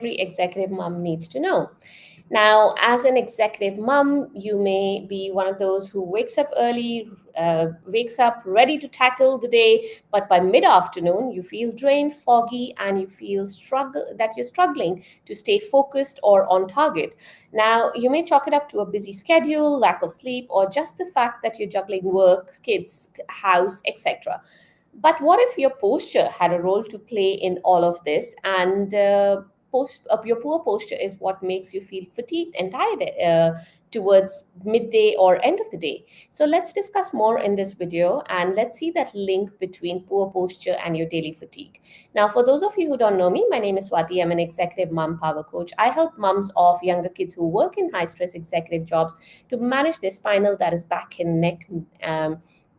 every executive mom needs to know. Now, as an executive mom, you may be one of those who wakes up ready to tackle the day, but by mid-afternoon, you feel drained, foggy, and you feel you're struggling to stay focused or on target. Now, you may chalk it up to a busy schedule, lack of sleep, or just the fact that you're juggling work, kids, house, etc. But what if your posture had a role to play in all of this? And your poor posture is what makes you feel fatigued and tired towards midday or end of the day. So let's discuss more in this video and let's see that link between poor posture and your daily fatigue. Now, for those of you who don't know me, my name is Swati. I'm an executive mom power coach. I help moms of younger kids who work in high stress executive jobs to manage their spinal, that is back and neck.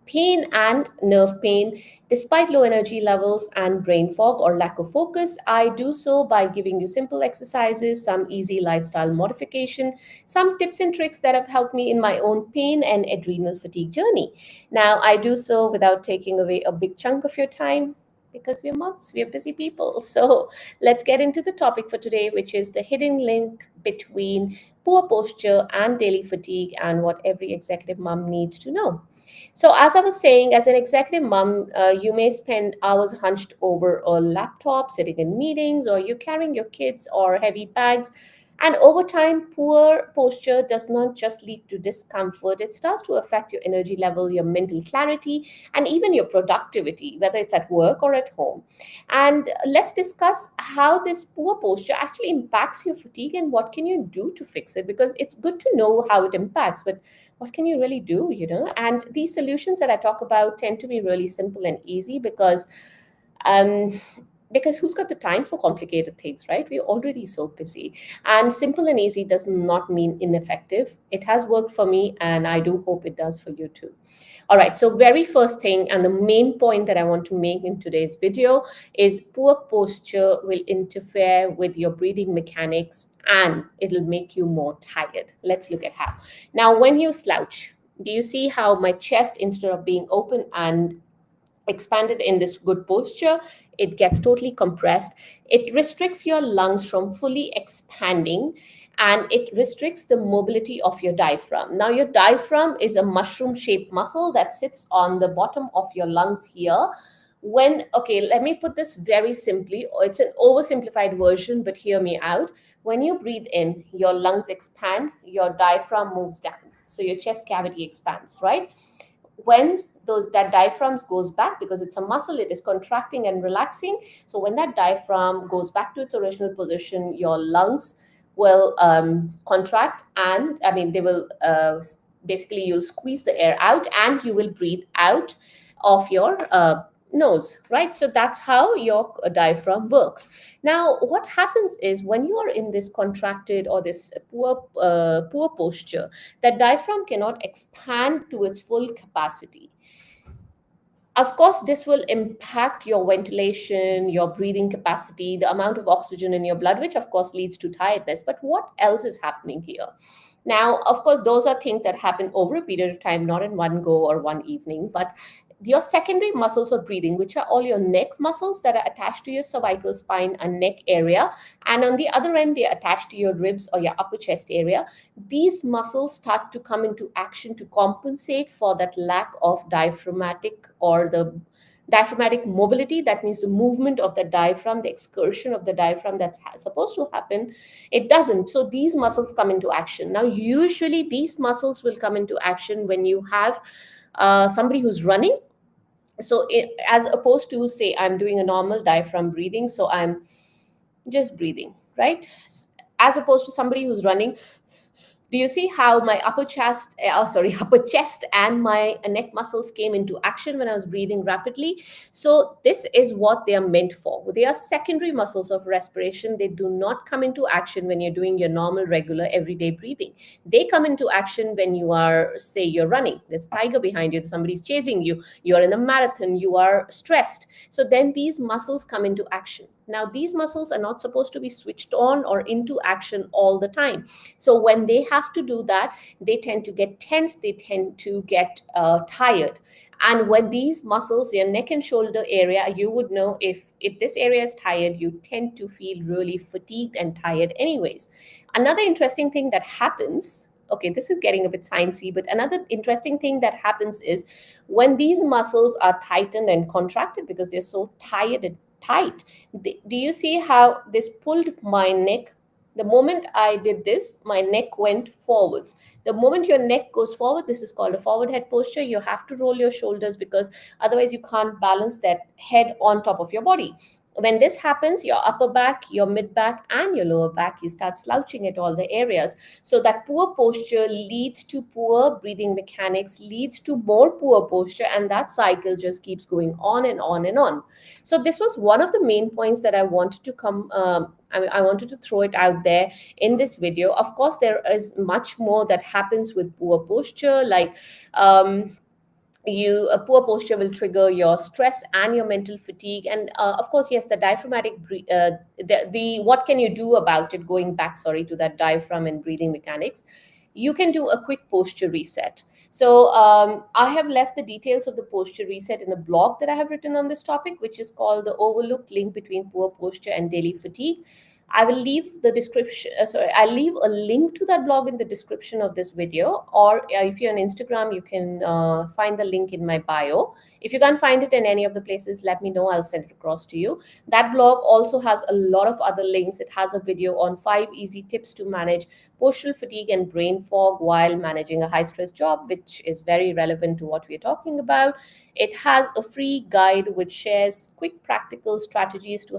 Pain and nerve pain despite low energy levels and brain fog or lack of focus. I do so by giving you simple exercises, some easy lifestyle modification, some tips and tricks that have helped me in my own pain and adrenal fatigue journey. Now, I do so without taking away a big chunk of your time because we're moms, we're busy people. So let's get into the topic for today, which is the hidden link between poor posture and daily fatigue and what every executive mom needs to know. So, as I was saying, as an executive mom, you may spend hours hunched over a laptop, sitting in meetings, or you're carrying your kids or heavy bags. And over time, poor posture does not just lead to discomfort, it starts to affect your energy level, your mental clarity, and even your productivity, whether it's at work or at home. And let's discuss how this poor posture actually impacts your fatigue and what can you do to fix it, because it's good to know how it impacts, but what can you really do? And these solutions that I talk about tend to be really simple and easy um, because who's got the time for complicated things, right? We're already so busy. And simple and easy does not mean ineffective. It has worked for me, and I do hope it does for you too. All right, so very first thing, and the main point that I want to make in today's video is poor posture will interfere with your breathing mechanics and it'll make you more tired. Let's look at how. Now, when you slouch, do you see how my chest, instead of being open and expanded in this good posture, it gets totally compressed. It restricts your lungs from fully expanding and it restricts the mobility of your diaphragm. Now, your diaphragm is a mushroom shaped muscle that sits on the bottom of your lungs here. Okay, let me put this very simply. It's an oversimplified version, but hear me out. When you breathe in, your lungs expand, your diaphragm moves down. So your chest cavity expands, right? When that diaphragm goes back, because it's a muscle, it is contracting and relaxing. So when that diaphragm goes back to its original position, your lungs will contract, and I mean they will basically, you'll squeeze the air out and you will breathe out of your nose, right? So that's how your diaphragm works. Now, what happens is when you are in this contracted or this poor posture, that diaphragm cannot expand to its full capacity. Of course, this will impact your ventilation, your breathing capacity, the amount of oxygen in your blood, which of course leads to tiredness. But what else is happening here? Now, of course, those are things that happen over a period of time, not in one go or one evening, but your secondary muscles of breathing, which are all your neck muscles that are attached to your cervical spine and neck area. And on the other end, they're attached to your ribs or your upper chest area. These muscles start to come into action to compensate for that lack of diaphragmatic or the diaphragmatic mobility. That means the movement of the diaphragm, the excursion of the diaphragm that's supposed to happen, it doesn't. So these muscles come into action. Now, usually these muscles will come into action when you have somebody who's running. So as opposed to, say, I'm doing a normal diaphragm breathing, so I'm just breathing, right? As opposed to somebody who's running, do you see how my upper chest and my neck muscles came into action when I was breathing rapidly? So this is what they are meant for. They are secondary muscles of respiration. They do not come into action when you're doing your normal, regular, everyday breathing. They come into action when you are, say, you're running. There's a tiger behind you. Somebody's chasing you. You're in a marathon. You are stressed. So then these muscles come into action. Now, these muscles are not supposed to be switched on or into action all the time. So when they have to do that, they tend to get tense, they tend to get tired. And when these muscles, your neck and shoulder area, you would know if this area is tired, you tend to feel really fatigued and tired anyways. Another interesting thing that happens, okay, this is getting a bit sciencey, but another interesting thing that happens is when these muscles are tightened and contracted because they're so tired and tight, do you see how this pulled my neck? The moment I did this, my neck went forwards. The moment your neck goes forward, this is called a forward head posture. You have to roll your shoulders because otherwise you can't balance that head on top of your body. When this happens, your upper back, your mid back, and your lower back, you start slouching at all the areas. So that poor posture leads to poor breathing mechanics, leads to more poor posture, and that cycle just keeps going on and on and on. So this was one of the main points that I wanted to I wanted to throw it out there in this video. Of course, there is much more that happens with poor posture, like a poor posture will trigger your stress and your mental fatigue. And of course, yes, the diaphragmatic the what can you do about it, going back, sorry, to that diaphragm and breathing mechanics, you can do a quick posture reset. So I have left the details of the posture reset in a blog that I have written on this topic, which is called The Overlooked Link Between Poor Posture and Daily Fatigue. I will leave the description, I'll leave a link to that blog in the description of this video. Or if you're on Instagram, you can find the link in my bio. If you can't find it in any of the places, let me know. I'll send it across to you. That blog also has a lot of other links. It has a video on 5 easy tips to manage postural fatigue and brain fog while managing a high stress job, which is very relevant to what we're talking about. It has a free guide which shares quick practical strategies to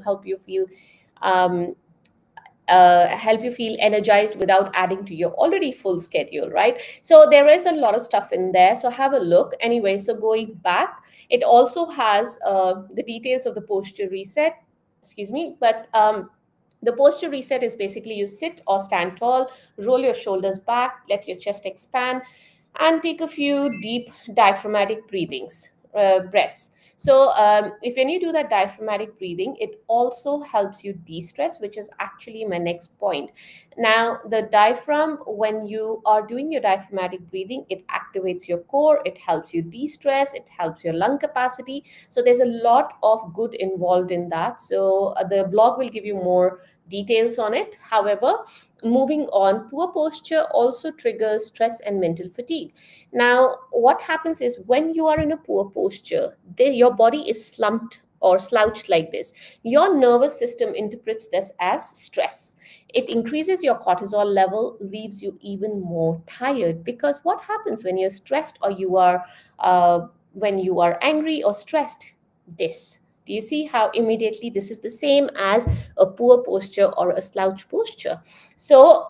um, help you feel energized without adding to your already full schedule, right? So there is a lot of stuff in there. So have a look. Anyway, so going back, it also has the details of the posture reset. Excuse me, but the posture reset is basically you sit or stand tall, roll your shoulders back, let your chest expand, and take a few deep diaphragmatic breaths. So if when you do that diaphragmatic breathing, it also helps you de-stress, which is actually my next point. Now, the diaphragm, when you are doing your diaphragmatic breathing, it activates your core, it helps you de-stress, it helps your lung capacity. So there's a lot of good involved in that. So the blog will give you more details on it. However, moving on, poor posture also triggers stress and mental fatigue. Now, what happens is when you are in a poor posture, your body is slumped or slouched like this. Your nervous system interprets this as stress. It increases your cortisol level, leaves you even more tired. Because what happens when you're stressed or when you are angry or stressed? This. Do you see how immediately this is the same as a poor posture or a slouch posture? So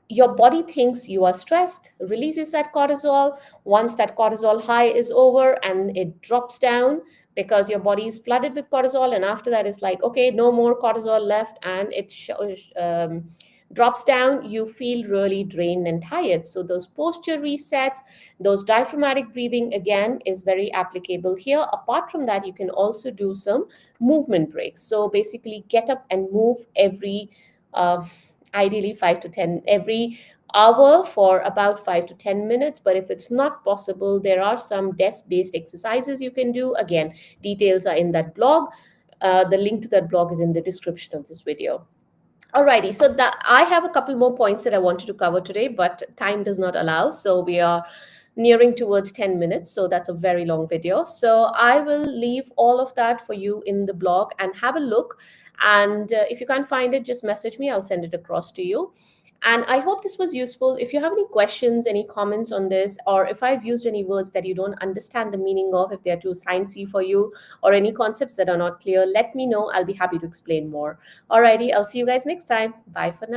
your body thinks you are stressed, releases that cortisol. Once that cortisol high is over and it drops down because your body is flooded with cortisol, and after that it's like, okay, no more cortisol left, and drops down, you feel really drained and tired. So those posture resets, those diaphragmatic breathing again is very applicable here. Apart from that, you can also do some movement breaks. So basically get up and move every uh, ideally 5 to 10 every hour for about 5 to 10 minutes. But if it's not possible, there are some desk based exercises you can do. Again, details are in that blog. The link to that blog is in the description of this video. Alrighty, so that I have a couple more points that I wanted to cover today, but time does not allow. So we are nearing towards 10 minutes. So that's a very long video. So I will leave all of that for you in the blog and have a look. And if you can't find it, just message me. I'll send it across to you. And I hope this was useful. If you have any questions, any comments on this, or if I've used any words that you don't understand the meaning of, if they're too sciencey for you, or any concepts that are not clear, let me know. I'll be happy to explain more. Alrighty, I'll see you guys next time. Bye for now.